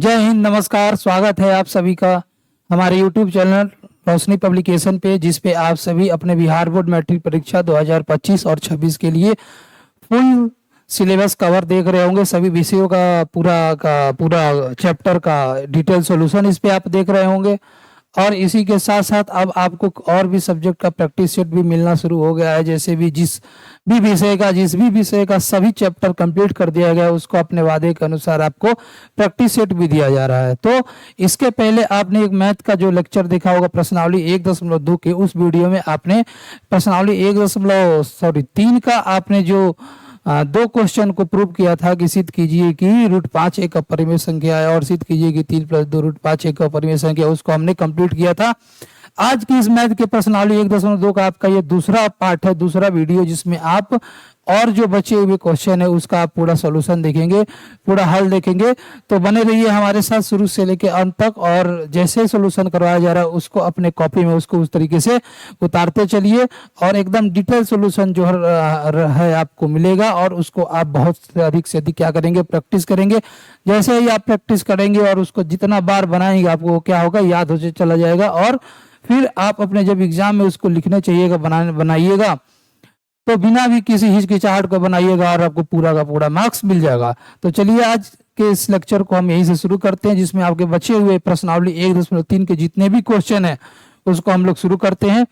जय हिंद, नमस्कार। स्वागत है आप सभी का हमारे यूट्यूब चैनल रोशनी पब्लिकेशन पे, जिस पे आप सभी अपने बिहार बोर्ड मैट्रिक परीक्षा 2025 और 26 के लिए फुल सिलेबस कवर देख रहे होंगे। सभी विषयों का पूरा चैप्टर का डिटेल सॉल्यूशन इस पे आप देख रहे होंगे। और इसी के साथ साथ अब आपको और भी सब्जेक्ट का प्रैक्टिस सेट भी मिलना शुरू हो गया है। जैसे भी जिस भी विषय का सभी चैप्टर कंप्लीट कर दिया गया है, उसको अपने वादे के अनुसार आपको प्रैक्टिस सेट भी दिया जा रहा है। तो इसके पहले आपने एक मैथ का जो लेक्चर देखा होगा प्रश्नावली 1.2 के, उस वीडियो में आपने प्रश्नावली 1.3 का आपने जो दो क्वेश्चन को प्रूव किया था कि सिद्ध कीजिए कि √5 एक अपरिमेय संख्या है और सिद्ध कीजिए कि 3 + 2 √5 एक अपरिमेय संख्या, उसको हमने कंप्लीट किया था। आज की इस मैथ के प्रश्नावली 1.2 का आपका ये दूसरा पार्ट है, दूसरा वीडियो, जिसमें आप और जो बचे हुए क्वेश्चन है उसका आप पूरा सॉल्यूशन देखेंगे, पूरा हल देखेंगे। तो बने रहिए हमारे साथ शुरू से लेकर अंत तक, और जैसे सॉल्यूशन करवाया जा रहा है उसको अपने कॉपी में उसको उस तरीके से उतारते चलिए, और एकदम डिटेल सॉल्यूशन जो है आपको मिलेगा, और उसको आप बहुत से अधिक क्या करेंगे, प्रैक्टिस करेंगे। जैसे ही आप प्रैक्टिस करेंगे और उसको जितना बार बनाएंगे आपको क्या होगा, याद हो चला जाएगा, और फिर आप अपने जब एग्जाम में उसको लिखने चाहिएगा, बनाइएगा, तो बिना भी किसी हिचकिचाहट को बनाइएगा और आपको पूरा का पूरा मार्क्स मिल जाएगा। तो चलिए आज के इस लेक्चर को हम यहीं से शुरू करते हैं, जिसमें आपके बचे हुए प्रश्नावली 1.3 के जितने भी क्वेश्चन है उसको हम लोग शुरू करते हैं।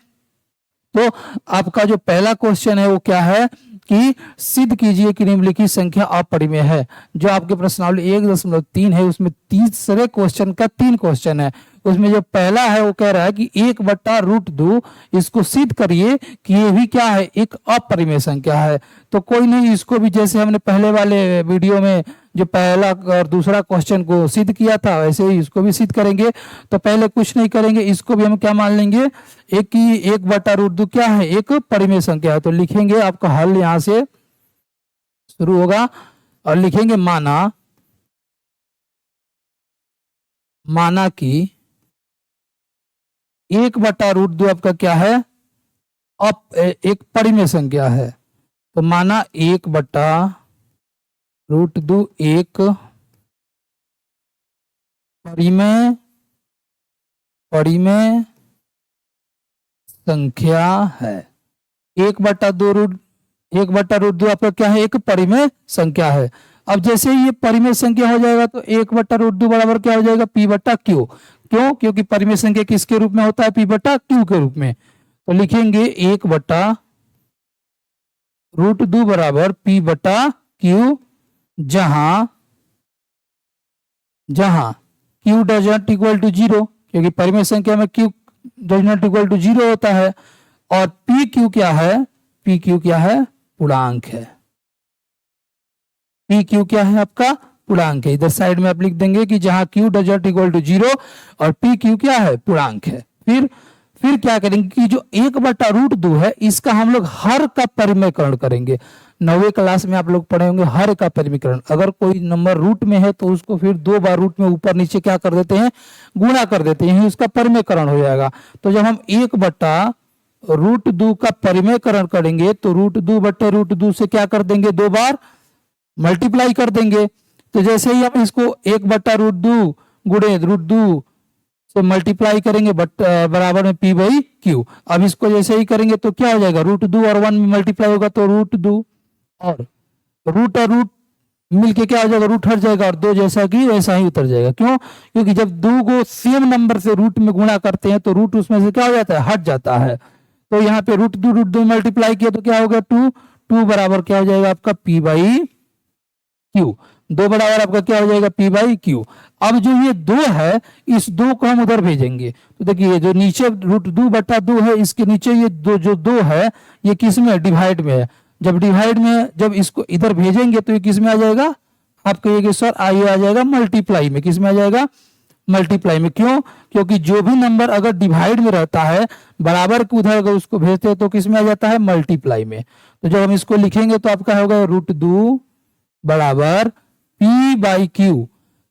तो आपका जो पहला क्वेश्चन है वो क्या है कि सिद्ध कीजिए कि निम्नलिखित संख्या अपरिमेय है। जो आपके प्रश्नावली 1.3 है उसमें तीसरे क्वेश्चन का 3 क्वेश्चन है। उसमें जो पहला है वो कह रहा है कि 1/√2 इसको सिद्ध करिए कि ये भी क्या है, एक अपरिमेय संख्या है। तो कोई नहीं, इसको भी जैसे हमने पहले वाले वीडियो में जो पहला और दूसरा क्वेश्चन को सिद्ध किया था वैसे ही इसको भी सिद्ध करेंगे। तो पहले कुछ नहीं करेंगे, इसको भी हम क्या मान लेंगे, एक की 1/√2 क्या है, एक परिमेय संख्या है। तो लिखेंगे, आपका हल यहां से शुरू होगा और लिखेंगे माना कि 1/√2 आपका क्या है, एक परिमेय संख्या है। तो माना 1/√2 एक परिमेय संख्या है। 1/√2 आपका क्या है, एक परिमेय संख्या है। अब जैसे ही ये परिमेय संख्या हो जाएगा तो 1/√2 बराबर क्या हो जाएगा, P/Q। क्यों? क्योंकि परिमेय संख्या किसके रूप में होता है, P/Q के रूप में। तो लिखेंगे 1/√2 बराबर P/Q, जहां Q does not equal to 0, क्योंकि परिमेय संख्या में Q does not equal to 0 होता है, और PQ क्या है, PQ क्या है, पूर्णांक है। PQ क्या है, आपका पूर्णांक है। इधर साइड में आप लिख देंगे कि जहां Q does not equal to 0 और PQ क्या है, पूर्णांक है। फिर क्या करेंगे कि जो 1/√2 है इसका हम लोग हर का परिमेयकरण करेंगे। 9वीं क्लास में आप लोग पढ़े होंगे हर का परिमेयकरण। अगर कोई नंबर रूट में है तो उसको फिर 2 बार रूट में ऊपर नीचे क्या कर देते हैं, गुणा कर देते हैं, उसका परिमेयकरण हो जाएगा। तो जब हम 1/√2 का परिमेयकरण करेंगे तो √2/√2 से क्या कर देंगे, 2 बार मल्टीप्लाई कर देंगे। तो जैसे ही हम इसको 1/√2 गुणे √2 से मल्टीप्लाई करेंगे बराबर में P/Q। अब इसको जैसे ही करेंगे तो क्या हो जाएगा, √2 और 1 में मल्टीप्लाई होगा तो √2, और रूट मिलके क्या हो जाएगा, रूट हट जाएगा, और 2 जैसा कि वैसा ही उतर जाएगा। क्यों? क्योंकि जब 2 को सेम नंबर से रूट में गुणा करते हैं तो रूट उसमें से क्या हो जाता है, हट जाता है। तो यहाँ पे √2 मल्टीप्लाई किया तो क्या हो गया, 2 बराबर क्या हो जाएगा आपका P/Q। 2 बराबर आपका क्या हो जाएगा, P/Q। अब जो ये 2 है, इस 2 को हम उधर भेजेंगे। तो देखिए जो नीचे √2/2 है, इसके नीचे ये जो 2 है ये किस में, डिवाइड में है। जब इसको इधर भेजेंगे तो ये किस में आ जाएगा, आपको ये सर आइए आ जाएगा मल्टीप्लाई में। किस में आ जाएगा, मल्टीप्लाई में। क्यों? क्योंकि जो भी नंबर अगर डिवाइड में रहता है, बराबर के उधर अगर उसको भेजते हैं तो किस में आ जाता है, मल्टीप्लाई में। तो जब हम इसको लिखेंगे तो आपका होगा √2 बराबर P/Q,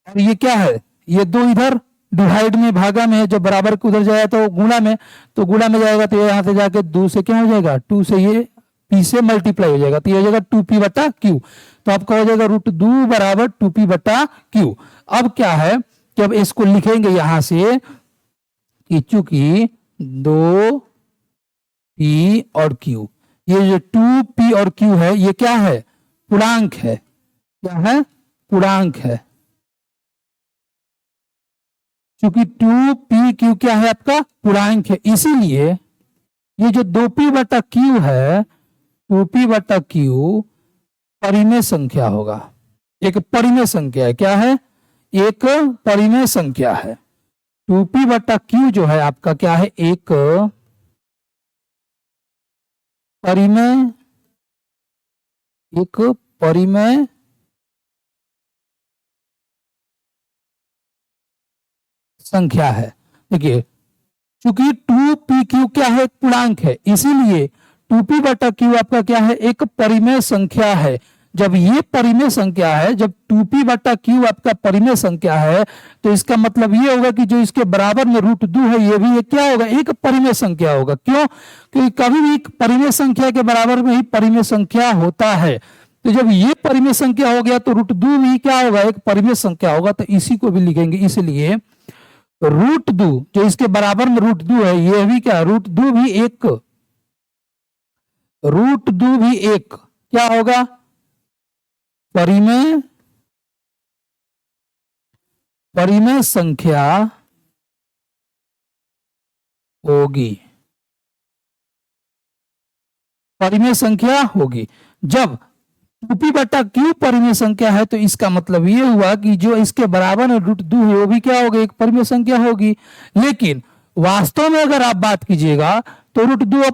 और ये क्या है, ये 2 इधर डिवाइड में भागा में है, जब बराबर के उधर जाएगा तो गुणा में, तो गुणा में जाएगा तो यहाँ से जाके 2 से क्या हो जाएगा, 2 से ये P से मल्टीप्लाई हो जाएगा, तो ये हो जाएगा 2P/Q। तो आपका हो जाएगा √2 बराबर 2P/Q। अब क्या है जब इसको लिखेंगे यहां से कि चूंकि 2p और q, ये जो 2p और q है ये क्या है, पूर्णांक है। क्या है, पूर्णांक है। क्योंकि 2pq क्या है, आपका पूर्णांक है, इसीलिए ये जो 2p/q है, 2p/q परिमेय संख्या होगा। एक परिमेय संख्या है। क्या है, एक परिमेय संख्या है। 2p/q जो है आपका क्या है, एक परिमेय, एक परिमेय संख्या है। देखिए चूंकि 2pq क्या है, एक पूर्णांक है, इसीलिए 2p/q आपका क्या है, एक परिमेय संख्या है। जब ये परिमेय संख्या है, जब 2p/q आपका परिमेय संख्या है, तो इसका मतलब ये होगा कि जो इसके बराबर में √2 है, ये भी एक क्या होगा, एक परिमेय संख्या होगा। क्यों, क्योंकि कभी भी परिमेय संख्या के बराबर में ही परिमेय संख्या होता है। तो जब ये परिमेय संख्या हो गया तो √2 भी क्या होगा, एक परिमेय संख्या होगा। तो इसी को भी लिखेंगे, इसलिए √2 जो इसके बराबर में √2 है, ये भी क्या, √2 भी एक, √2 भी एक क्या होगा, परिमेय, परिमेय संख्या होगी, परिमेय संख्या होगी। जब 2p/q परिमेय संख्या है, तो इसका मतलब ये हुआ कि जो इसके बराबर में √2 है वो भी क्या होगा, एक परिमेय संख्या होगी। लेकिन वास्तव में अगर आप बात कीजिएगा तो √2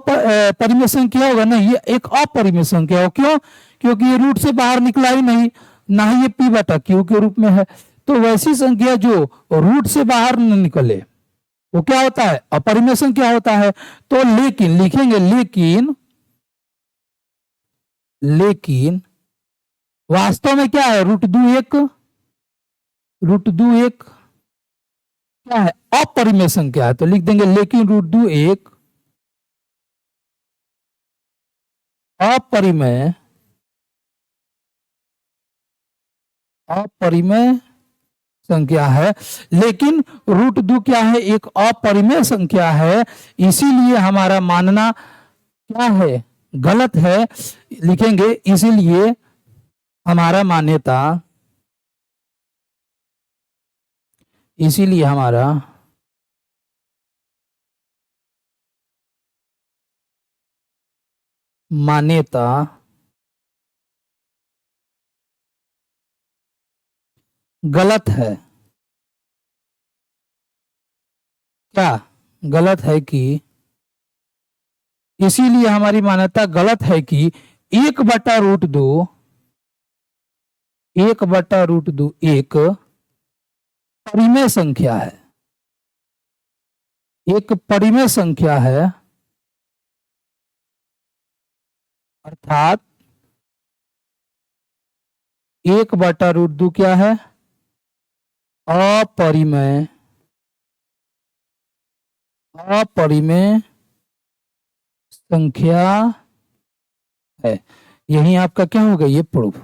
परिमेय संख्या होगा नहीं, ये एक अपरिमेय संख्या हो। क्यों, क्योंकि ये रूट से बाहर निकला ही नहीं, ना ही ये p/q के रूप में है। तो वैसी संख्या जो रूट से बाहर न निकले वो क्या होता है, अपरिमेय संख्या होता है। तो लेकिन लिखेंगे, लेकिन वास्तव में क्या है, √2 एक, √2 एक क्या है, अपरिमेय संख्या है। तो लिख देंगे लेकिन √2 एक अपरिमेय, अपरिमेय संख्या है। लेकिन √2 क्या है, एक अपरिमेय संख्या है, इसीलिए हमारा मानना क्या है, गलत है। लिखेंगे इसीलिए हमारा मान्यता, इसीलिए हमारा मान्यता गलत है। क्या गलत है कि, इसीलिए हमारी मान्यता गलत है कि 1/√2, 1/√2 एक परिमेय संख्या है, एक परिमेय संख्या है, अर्थात 1/√2 क्या है, अपरिमेय, अपरिमेय संख्या है। यही आपका क्या होगा, ये प्रूफ।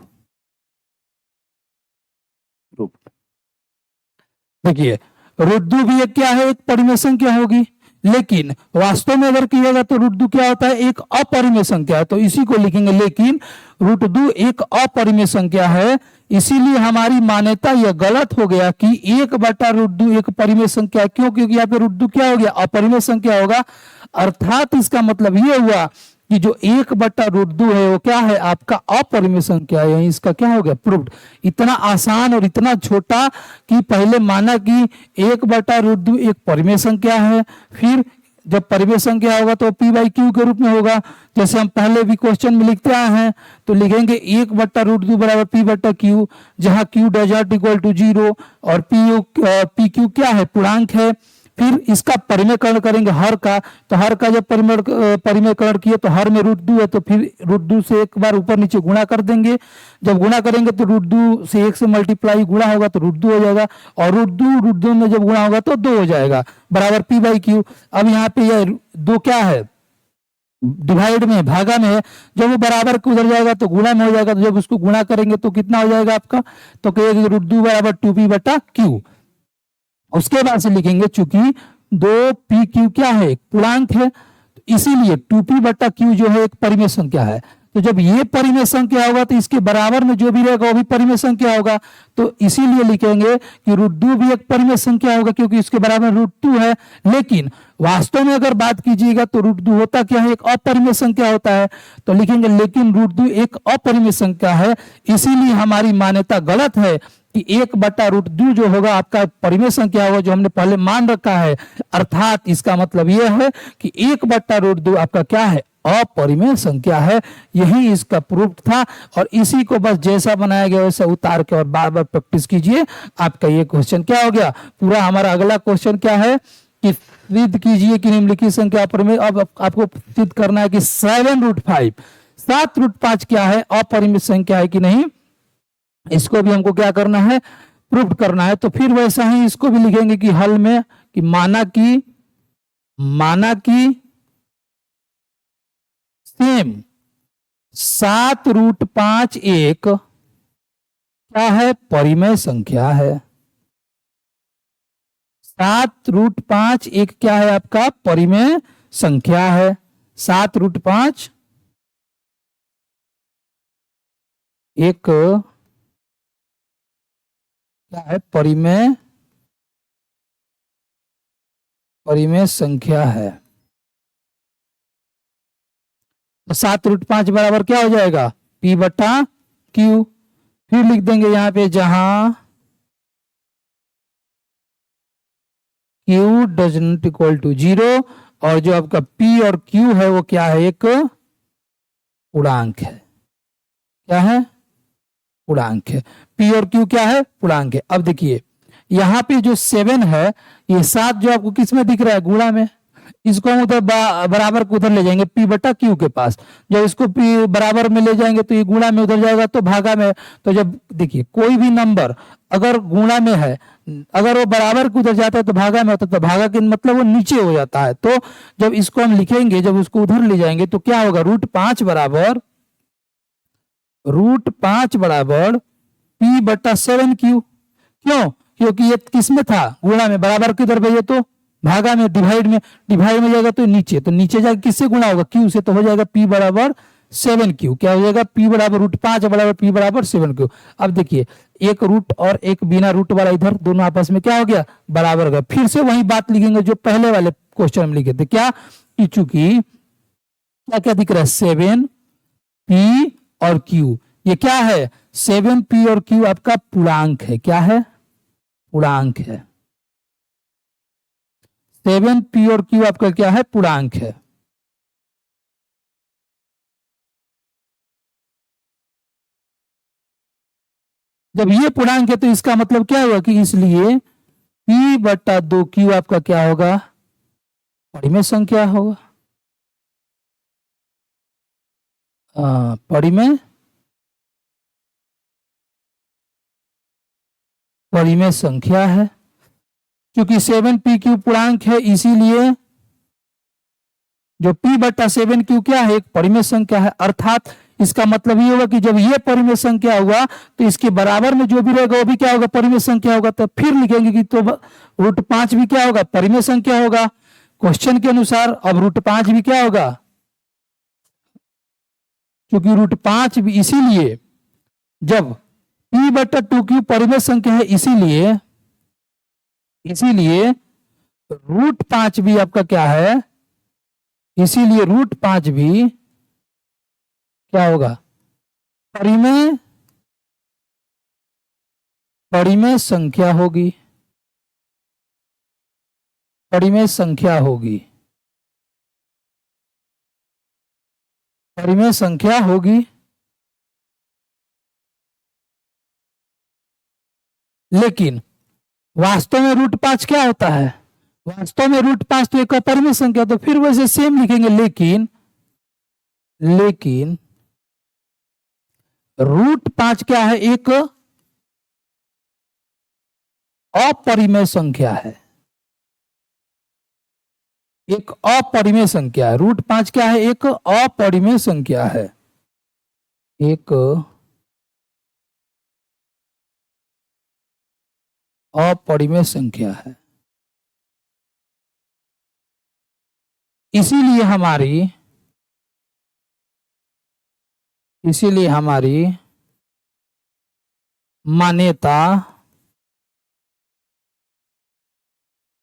देखिए √2 भी एक क्या है, एक परिमेय संख्या होगी, लेकिन वास्तव में अगर किया तो √2 क्या होता है, एक अपरिमेय संख्या है। तो इसी को लिखेंगे, लेकिन √2 एक अपरिमेय संख्या है। इसीलिए हमारी मान्यता यह गलत हो गया कि 1/√2 एक परिमेय संख्या। क्यों, क्योंकि यहाँ पे √2 क्या हो गया, अपरिमेय संख्या होगा। अर्थात इसका मतलब ये हुआ कि जो 1/√2 है वो क्या है, आपका अपरिमेय संख्या है। इसका क्या हो गया, प्रूव्ड। इतना आसान और इतना छोटा कि पहले माना कि 1/√2 एक परिमेय संख्या है, फिर जब परिमेय संख्या होगा तो p/q के रूप में होगा। जैसे हम पहले भी क्वेश्चन में लिखते आए हैं, तो लिखेंगे 1/√2 बराबर p/q, जहां q does not equal to 0 और pq क्या है, पूर्णांक है। फिर इसका परिमेयकरण करेंगे हर का, तो हर का जब परिमेयकरण किए तो हर में √2 है, तो फिर √2 से एक बार ऊपर नीचे गुणा कर देंगे। जब गुणा करेंगे तो √2 से 1 से मल्टीप्लाई गुणा होगा तो √2 हो जाएगा, और √2 में जब गुणा होगा तो 2 हो जाएगा, बराबर p/q। अब यहाँ पे यह 2 क्या है, डिवाइड में, भागा में है। जब वो बराबर के उधर जाएगा तो गुणा में हो जाएगा, तो जब उसको गुणा करेंगे तो कितना हो जाएगा आपका, तो कहेंगे √2 बराबर 2p/q। उसके बाद से लिखेंगे चूंकि 2p क्या है, एक पूर्णांक है, तो इसीलिए 2p/q जो है एक परिमेय संख्या है। तो जब ये परिमेय संख्या होगा तो इसके बराबर में जो भी रहेगा वो भी परिमेय संख्या होगा। तो इसीलिए लिखेंगे कि √2 भी एक परिमेय संख्या होगा क्योंकि इसके बराबर √2 है। लेकिन वास्तव में अगर बात कीजिएगा तो √2 होता क्या है, एक अपरिमेय संख्या होता है। तो लिखेंगे लेकिन √2 एक अपरिमेय संख्या है, इसीलिए हमारी मान्यता गलत है कि 1/√2 जो होगा आपका परिमेय संख्या होगा, जो हमने पहले मान रखा है। अर्थात इसका मतलब यह है कि 1/√2 आपका क्या है, अपरिमेय संख्या है। यही इसका प्रूफ था और इसी को बस जैसा बनाया गया वैसा उतार के और बार बार प्रैक्टिस कीजिए, आपका ये क्वेश्चन क्या हो गया पूरा। हमारा अगला क्वेश्चन क्या है कि सिद्ध कीजिए कि निम्नलिखित संख्या अपरिमेय। अब आपको सिद्ध करना है कि 7√5 7√5 क्या है, अपरिमेय संख्या है कि नहीं, इसको भी हमको क्या करना है, प्रूफ करना है। तो फिर वैसा ही इसको भी लिखेंगे कि हल में कि माना कि सेम 7√5 एक क्या है, परिमेय संख्या है। 7√5 एक क्या है आपका, परिमेय संख्या है। 7√5 एक क्या है, परिमेय संख्या है। तो 7√5 बराबर क्या हो जाएगा, p/q। फिर लिख देंगे यहां पे जहां q does not equal to 0 और जो आपका p और q है वो क्या है, एक पूर्णांक है। क्या है, पूर्णांक है। p और q क्या है, पूर्णांक है। अब देखिए यहाँ पे जो 7 है, ये 7 जो आपको किस में दिख रहा है, गुणा में। इसको हम उधर बराबर को उधर ले जाएंगे p/q के पास। जब इसको p बराबर में ले जाएंगे तो ये गुणा में उधर जाएगा तो भागा में। तो जब देखिए कोई भी नंबर अगर गुणा में है, अगर वो बराबर को उधर जाता है तो भागा में होता है, तो भागा के मतलब वो नीचे हो जाता है। तो जब इसको हम लिखेंगे, जब उसको उधर ले जाएंगे तो क्या होगा, √5 बराबर p/7q। क्यों, क्योंकि ये किस में था, गुणा में, बराबर किधर भेजे तो भागा में, डिवाइड में जाएगा तो नीचे जाकर किससे गुणा होगा, q से। तो हो जाएगा p/7q। क्या हो जाएगा, p बराबर √5 बराबर p/7q। अब देखिए एक रूट और एक बिना रूट वाला इधर दोनों आपस में क्या हो गया, बराबर हो गया। फिर से वही बात लिखेंगे जो पहले वाले क्वेश्चन में लिखे थे, क्या कि चूंकि क्या क्या दिख रहा है, 7p और q, ये क्या है, 7p और q आपका पूर्णांक है। क्या है, पूर्णांक है। 7p और q आपका क्या है, पूर्णांक है। जब ये पूर्णांक है तो इसका मतलब क्या हुआ कि इसलिए p/2q आपका क्या होगा, परिमेय संख्या होगा। परिमेय संख्या है। क्योंकि 7pq पूर्णांक है, इसीलिए जो p/7q क्या है, एक परिमेय संख्या है। अर्थात इसका मतलब ये होगा कि जब ये परिमेय संख्या हुआ तो इसके बराबर में जो भी रहेगा वो भी क्या होगा, परिमेय संख्या होगा। तो फिर लिखेंगे कि तो √5 भी क्या होगा, परिमेय संख्या होगा क्वेश्चन के अनुसार। अब √5 भी क्या होगा, क्योंकि √5 भी, इसीलिए जब p/2q परिमेय संख्या है, इसीलिए √5 भी आपका क्या है, इसीलिए √5 भी क्या होगा, परिमेय संख्या होगी। परिमेय संख्या होगी, परिमेय संख्या होगी। लेकिन वास्तव में √5 क्या होता है, वास्तव में √5 तो एक अपरिमेय संख्या। तो फिर वैसे सेम लिखेंगे, लेकिन √5 क्या है, एक अपरिमेय संख्या है। एक अपरिमेय संख्या है। √5 क्या है, एक अपरिमेय संख्या है। एक अपरिमेय संख्या है। इसीलिए हमारी मान्यता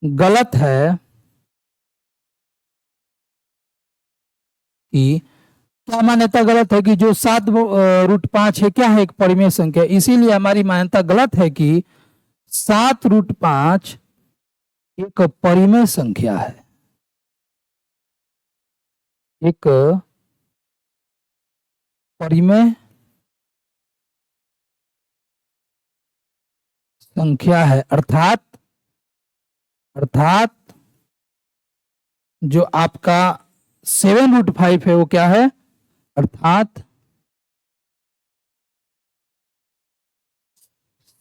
गलत है कि क्या मान्यता गलत है कि जो 7√5 है क्या है, एक परिमेय संख्या। इसीलिए हमारी मान्यता गलत है कि 7√5 एक परिमेय संख्या है, एक परिमेय संख्या है। अर्थात जो आपका 7√5 है वो क्या है, अर्थात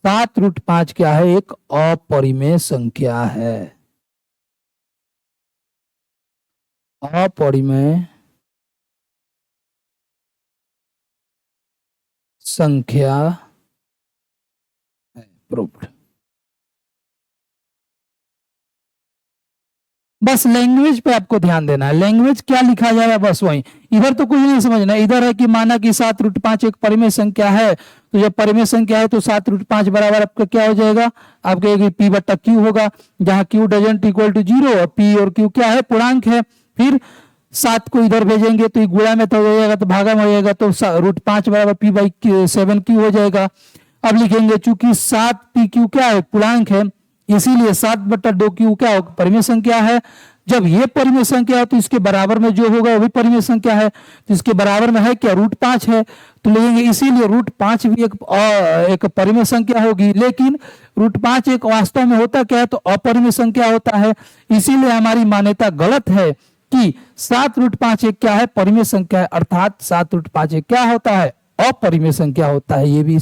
7√5 क्या है, एक अपरिमेय संख्या है, अपरिमेय संख्या है। प्रूव्ड। बस लैंग्वेज पे आपको ध्यान देना है, लैंग्वेज क्या लिखा जाएगा बस वही। इधर तो कुछ नहीं समझना, इधर है कि माना कि 7√5 एक परिमेय संख्या है, तो जब परिमेय संख्या है तो 7√5 बराबर आपका क्या हो जाएगा, आपके पी बट्टा क्यू होगा, जहां क्यू डजंट इक्वल टू 0 और पी और क्यू क्या है, पूर्णांक है। फिर 7 को इधर भेजेंगे तो गुणा में तो हो जाएगा, तो भागा में हो जाएगा, तो √5 बराबर पी बाई 7 क्यू हो जाएगा। अब लिखेंगे चूंकि 7 पी क्यू क्या है, पूर्णांक है, इसीलिए 7/2 क्या होगा, परिमेय संख्या है। जब ये परिमेय संख्या है तो इसके बराबर में जो होगा वो भी परिमेय संख्या है, तो इसके बराबर में है क्या, √5 है, तो लेंगे, इसीलिए √5 भी एक परिमेय संख्या होगी। लेकिन √5 एक वास्तव में होता क्या है, तो अपरिमेय संख्या होता है। इसीलिए हमारी मान्यता गलत है कि 7√5 एक क्या है, परिमेय संख्या है, अर्थात 7√5 एक क्या होता है, अपरिमेय संख्या होता है। ये भी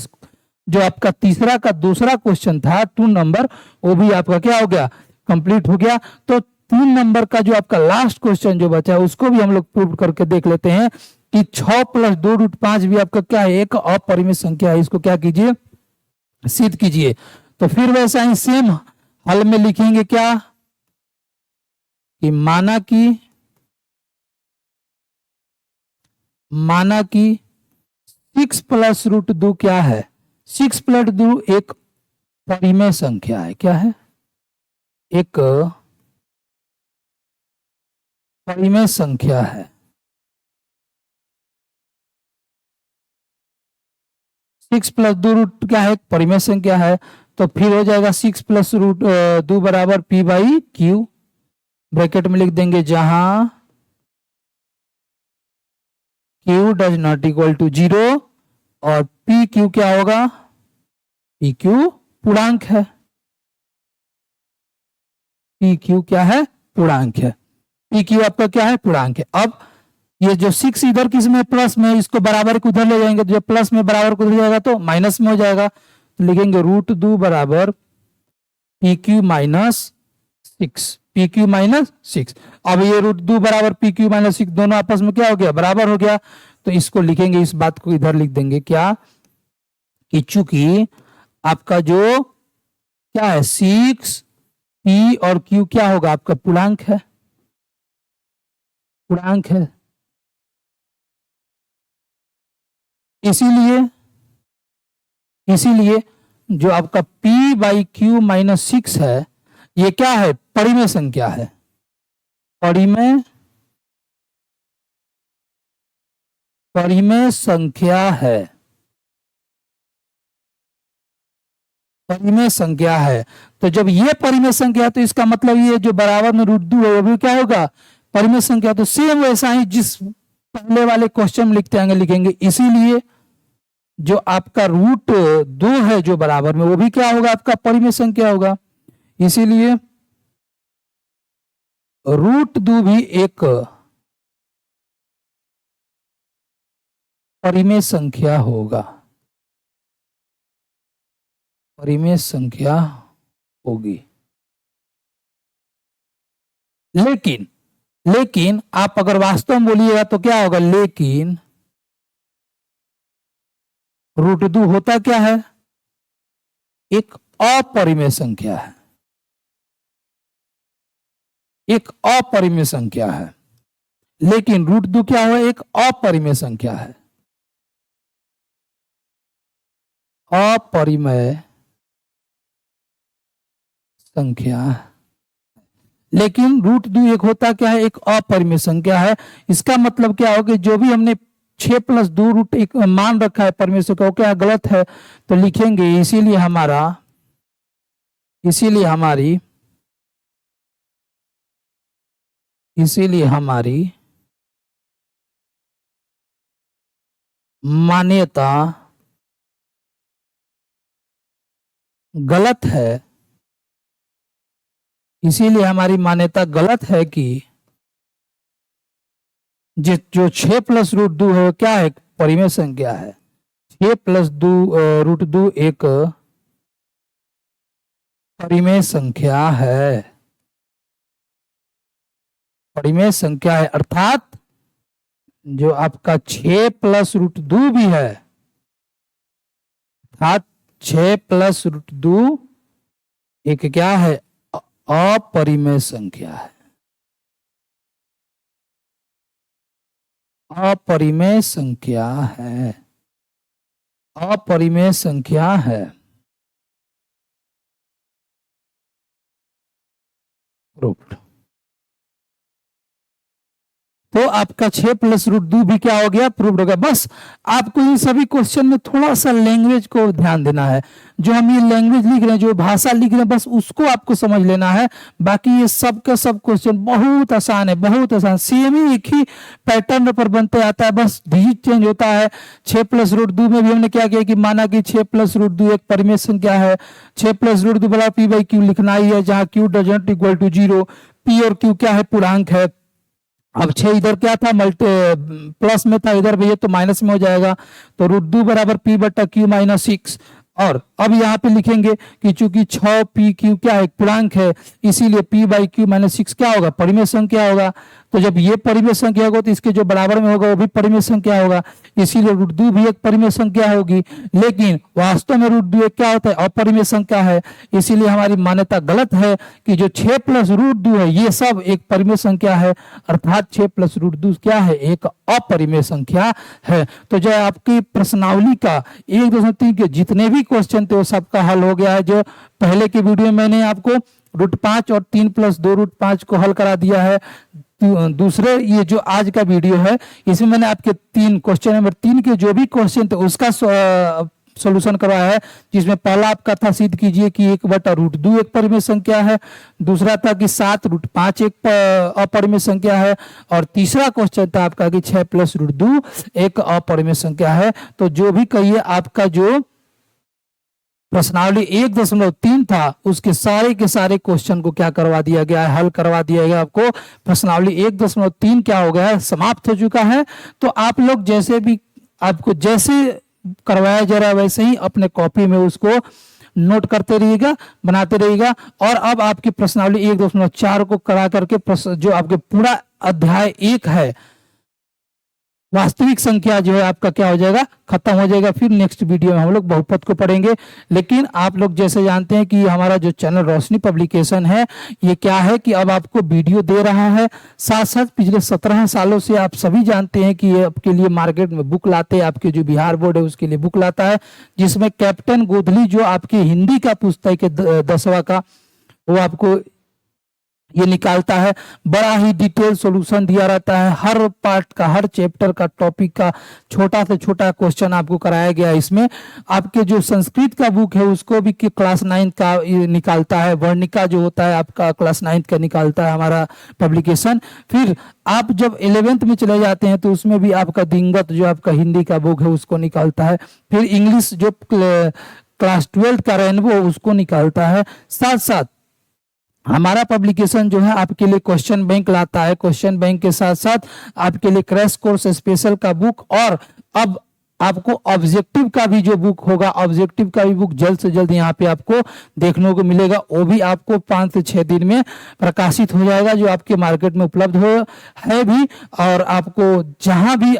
जो आपका तीसरा का दूसरा क्वेश्चन था 2 नंबर, वो भी आपका क्या हो गया, कंप्लीट हो गया। तो 3 नंबर का जो आपका लास्ट क्वेश्चन जो बचा है उसको भी हम लोग प्रूव करके देख लेते हैं कि 6 + 2√5 भी आपका क्या है, एक अपरिमेय संख्या है। इसको क्या कीजिए, सिद्ध कीजिए। तो फिर वैसा ही सेम हल में लिखेंगे क्या कि माना कि 6 + √2 क्या है, 6 + 2 एक परिमेय संख्या है, क्या है, एक परिमेय संख्या है। 6 + 2 क्या है, एक परिमेय संख्या है। तो फिर हो जाएगा 6 + √2 बराबर पी बाई क्यू, ब्रैकेट में लिख देंगे, जहां q does not equal to 0 और पी क्यू क्या होगा, पी क्यू पूर्णांक है, पी क्यू क्या है, पूर्णांक है, पी क्यू आपका क्या है, पूर्णांक है। अब ये जो 6 इधर किस में, प्लस में, इसको बराबर को उधर ले जाएंगे, तो जब प्लस में बराबर को उधर जाएगा तो माइनस में हो जाएगा, तो लिखेंगे √2 बराबर पी क्यू -6, पी क्यू -6। अब ये √2 बराबर पी क्यू -6 दोनों आपस में क्या हो गया, बराबर हो गया। तो इसको लिखेंगे, इस बात को इधर लिख देंगे क्या कि चूंकि आपका जो क्या है 6 पी और क्यू क्या होगा, आपका पूर्णांक है, पूर्णांक है। इसीलिए जो आपका P बाई क्यू -6 है, ये क्या है, परिमेय संख्या है, परिमेय संख्या है, परिमेय संख्या है। तो जब ये परिमेय संख्या है तो इसका मतलब ये जो बराबर में √2 है वो भी क्या होगा, परिमेय संख्या। तो सेम वैसा ही जिस पहले वाले क्वेश्चन में लिखते आएंगे लिखेंगे। इसीलिए जो आपका √2 है जो बराबर में, वो भी क्या होगा, आपका परिमेय संख्या होगा। इसीलिए √2 भी एक परिमेय संख्या होगा, परिमेय संख्या होगी। लेकिन आप अगर वास्तव में बोलिएगा तो क्या होगा, लेकिन √2 होता क्या है, एक अपरिमेय संख्या है, एक अपरिमेय संख्या है। लेकिन रूट 2 क्या है, एक अपरिमेय संख्या है, अपरिमेय संख्या। लेकिन रूट 2 एक होता क्या है, एक अपरिमेय संख्या है। इसका मतलब क्या हो कि जो भी हमने 6 + 2 रूट एक मान रखा है परिमेय संख्या, क्या गलत है तो लिखेंगे, इसीलिए हमारी मान्यता गलत है, इसीलिए हमारी मान्यता गलत है कि जो 6 + रूट 2 है क्या है, परिमेय संख्या है। 6 + 2 रूट 2 एक परिमेय संख्या है, परिमेय संख्या है। अर्थात जो आपका 6 + रूट 2 भी है, अर्थात 6 + रूट 2 एक क्या है, अपरिमेय संख्या है, अपरिमेय संख्या है, अपरिमेय संख्या है। प्रूव्ड। तो आपका 6 + रूट 2 भी क्या हो गया, प्रूव्ड हो गया। बस आपको इन सभी क्वेश्चन में थोड़ा सा लैंग्वेज को ध्यान देना है, जो हम ये लैंग्वेज लिख रहे हैं, जो भाषा लिख रहे हैं, बस उसको आपको समझ लेना है। बाकी ये सब का सब क्वेश्चन बहुत आसान है, बहुत आसान, सेम ही एक ही पैटर्न पर बनते आता है, बस डिजिट चेंज होता है। 6 + रूट 2 में भी हमने क्या किया कि माना कि 6 + रूट 2 एक परिमेय संख्या है। 6 + रूट 2 बड़ा p/q लिखना ही है, जहां q doesn't equal to 0, p और q क्या है, पूर्णांक है। अब 6 इधर क्या था, प्लस में था, इधर भी ये तो माइनस में हो जाएगा, तो रूट 2 बराबर p/q - 6। और अब यहाँ पे लिखेंगे कि चूंकि 6pq क्या है, पूर्णांक है, इसीलिए p/q - 6 क्या होगा, परिमेय संख्या होगा। तो जब ये परिमेय संख्या होगा तो इसके जो बराबर में होगा वो भी परिमेय संख्या होगा, इसीलिए रूट 2 भी एक परिमेय संख्या होगी। लेकिन वास्तव में रूट 2 एक क्या होता है, अपरिमेय संख्या है, इसीलिए हमारी मान्यता गलत है कि जो 6 + रूट 2 है ये सब एक परिमेय संख्या है, अर्थात 6 + रूट 2 क्या है, एक अपरिमेय संख्या है। तो जो आपकी प्रश्नावली का 1-2-3 के जितने भी क्वेश्चन थे वो सबका हल हो गया है। जो पहले के वीडियो में मैंने आपको रूट 5 और 3 + 2 रूट 5 को हल करा दिया है। दूसरे ये जो आज का वीडियो है इसमें मैंने आपके क्वेश्चन नंबर 3 के जो भी क्वेश्चन थे उसका सॉल्यूशन करवाया है, जिसमें पहला आपका था सिद्ध कीजिए कि 1/रूट 2 एक परिमेय संख्या है, दूसरा था कि 7 रूट 5 एक अपरिमेय संख्या है, और तीसरा क्वेश्चन था आपका कि 6 + रूट 2 एक अपरिमेय संख्या है। तो जो भी कहिए आपका जो प्रश्नावली 1.3 था उसके सारे के सारे क्वेश्चन को क्या करवा दिया गया है, हल करवा दिया गया। आपको प्रश्नावली 1.3 क्या हो गया है, समाप्त हो चुका है। तो आप लोग जैसे भी आपको जैसे करवाया जा रहा है वैसे ही अपने कॉपी में उसको नोट करते रहिएगा, बनाते रहिएगा। और अब आपकी प्रश्नावली 1.4 को करा करके जो आपके पूरा अध्याय 1 है, वास्तविक संख्या जो है आपका क्या हो जाएगा, खत्म हो जाएगा। फिर नेक्स्ट वीडियो में हम लोग बहुपद को पढ़ेंगे। लेकिन आप लोग जैसे जानते हैं कि हमारा जो चैनल रोशनी पब्लिकेशन है ये क्या है कि अब आपको वीडियो दे रहा है, साथ साथ पिछले 17 सालों से आप सभी जानते हैं कि ये आपके लिए मार्केट में बुक लाते हैं, आपके जो बिहार बोर्ड है उसके लिए बुक लाता है, जिसमें कैप्टन गोधली जो आपकी हिंदी का पुस्तक है 10वां का, वो आपको ये निकालता है। बड़ा ही डिटेल सॉल्यूशन दिया रहता है, हर पार्ट का, हर चैप्टर का, टॉपिक का छोटा से छोटा क्वेश्चन आपको कराया गया है। इसमें आपके जो संस्कृत का बुक है उसको भी क्लास 9 का निकालता है, वर्णिका जो होता है आपका क्लास 9 का निकालता है हमारा पब्लिकेशन। फिर आप जब 11th में चले जाते हैं तो उसमें भी आपका दिंगत जो आपका हिंदी का बुक है उसको निकालता है। फिर इंग्लिश जो क्लास 12 का रेनबो उसको निकालता है। साथ साथ हमारा पब्लिकेशन जो है आपके लिए क्वेश्चन बैंक लाता है, क्वेश्चन बैंक के साथ साथ आपके लिए क्रैश कोर्स स्पेशल का बुक, और अब आपको ऑब्जेक्टिव का भी जो बुक होगा, ऑब्जेक्टिव का भी बुक जल्द से जल्द यहाँ पे आपको देखने को मिलेगा। वो भी आपको 5 से 6 दिन में प्रकाशित हो जाएगा, जो आपके मार्केट में उपलब्ध हो है भी। और आपको जहां भी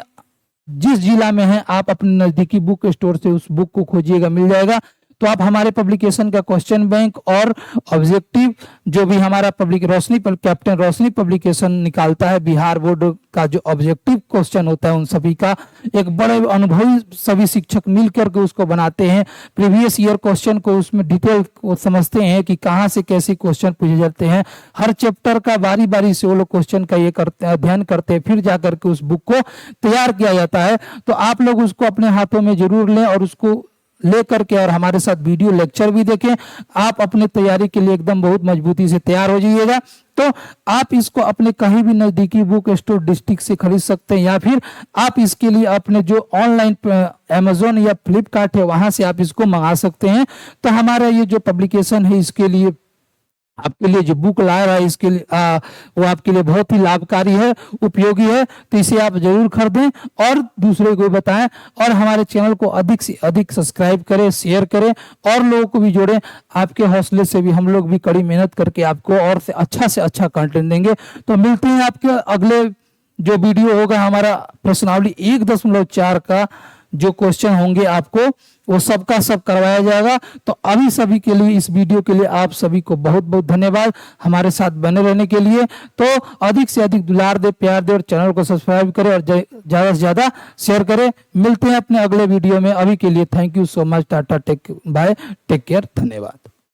जिस जिला में है आप अपने नजदीकी बुक स्टोर से उस बुक को खोजिएगा, मिल जाएगा। तो आप हमारे पब्लिकेशन का क्वेश्चन बैंक और ऑब्जेक्टिव जो भी हमारा कैप्टन रोशनी पब्लिकेशन निकालता है, बिहार बोर्ड का जो ऑब्जेक्टिव क्वेश्चन होता है उन सभी का एक बड़े अनुभवी सभी शिक्षक मिलकर के उसको बनाते हैं। प्रीवियस ईयर क्वेश्चन को उसमें डिटेल को समझते हैं कि कहाँ से कैसे क्वेश्चन पूछे जाते हैं। हर चैप्टर का बारी बारी से वो लोग क्वेश्चन का ये करते हैं, अध्ययन करते हैं, फिर जाकर के उस बुक को तैयार किया जाता है। तो आप लोग उसको अपने हाथों में जरूर लें और उसको लेकर के और हमारे साथ वीडियो लेक्चर भी देखें। आप अपने तैयारी के लिए एकदम बहुत मजबूती से तैयार हो जाइएगा। तो आप इसको अपने कहीं भी नजदीकी बुक स्टोर डिस्ट्रिक्ट से खरीद सकते हैं, या फिर आप इसके लिए अपने जो ऑनलाइन अमेजोन या फ्लिपकार्ट है वहां से आप इसको मंगा सकते हैं। तो हमारा ये जो पब्लिकेशन है इसके लिए आपके लिए जो बुक लाया है इसके लिए वो आपके लिए बहुत ही लाभकारी है, उपयोगी है। तो इसे आप जरूर खरीदें और दूसरे को बताएं और हमारे चैनल को अधिक से अधिक सब्सक्राइब करें, शेयर करें और लोगों को भी जोड़ें। आपके हौसले से भी हम लोग भी कड़ी मेहनत करके आपको और से अच्छा कंटेंट देंगे। तो मिलते हैं आपके अगले जो वीडियो होगा हमारा प्रश्नावली 1.4 का जो क्वेश्चन होंगे आपको वो सबका सब करवाया जाएगा। तो अभी सभी के लिए इस वीडियो के लिए आप सभी को बहुत बहुत धन्यवाद हमारे साथ बने रहने के लिए। तो अधिक से अधिक दुलार दे, प्यार दे और चैनल को सब्सक्राइब करें और ज्यादा से ज्यादा शेयर करें। मिलते हैं अपने अगले वीडियो में। अभी के लिए thank you so much, tata, take bye, take care, धन्यवाद।